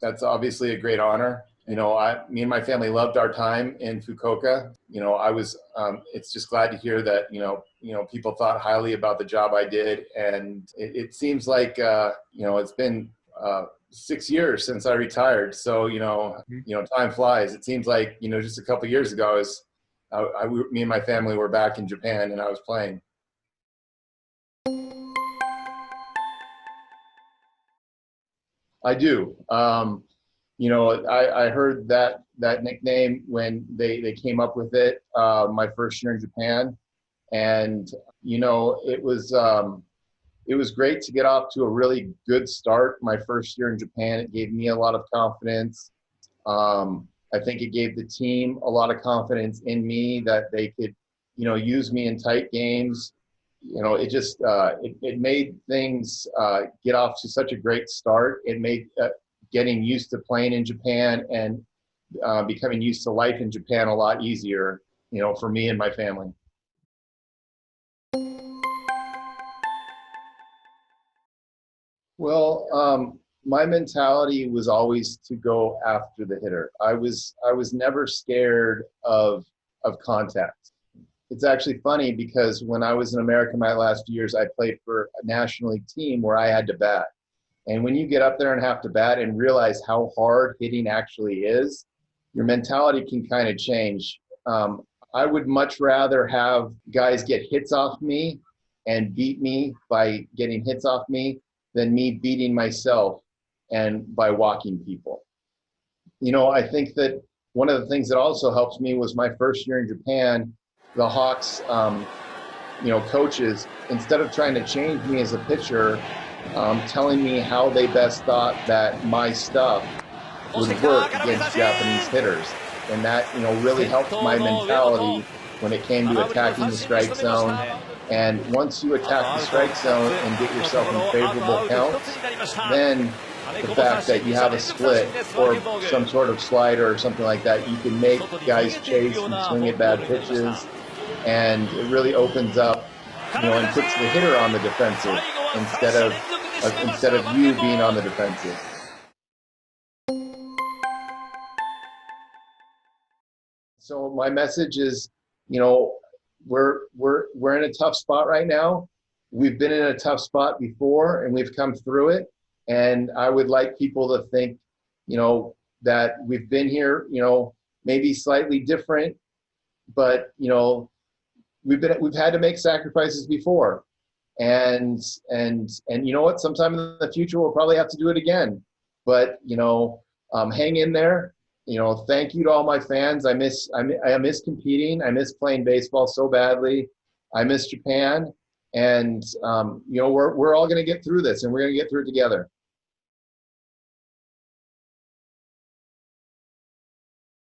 That's obviously a great honor. Me and my family loved our time in Fukuoka. It's just glad to hear that, people thought highly about the job I did. And it seems like, it's been 6 years since I retired. So, time flies. It seems like, just a couple of years ago, me and my family were back in Japan and I was playing. I do. I heard that nickname when they came up with it my first year in Japan, and it was great to get off to a really good start my first year in Japan. It gave me a lot of confidence. I think it gave the team a lot of confidence in me that they could, use me in tight games. It made things get off to such a great start. It made getting used to playing in Japan and becoming used to life in Japan a lot easier, for me and my family. Well, my mentality was always to go after the hitter. I was never scared of contact. It's actually funny because when I was in America my last few years, I played for a National League team where I had to bat. And when you get up there and have to bat and realize how hard hitting actually is, your mentality can kind of change. I would much rather have guys get hits off me and beat me by getting hits off me than me beating myself and by walking people. I think that one of the things that also helps me was my first year in Japan. The Hawks, coaches, instead of trying to change me as a pitcher, telling me how they best thought that my stuff would work against Japanese hitters. And that, really helped my mentality when it came to attacking the strike zone. And once you attack the strike zone and get yourself in favorable counts, then the fact that you have a split or some sort of slider or something like that, you can make guys chase and swing at bad pitches. And it really opens up, and puts the hitter on the defensive instead of you being on the defensive. So my message is, we're in a tough spot right now. We've been in a tough spot before, and we've come through it. And I would like people to think, that we've been here, maybe slightly different, but we've had to make sacrifices before, and you know what? Sometime in the future we'll probably have to do it again. But hang in there. Thank you to all my fans. I miss competing. I miss playing baseball so badly. I miss Japan, and we're all going to get through this, and we're going to get through it together.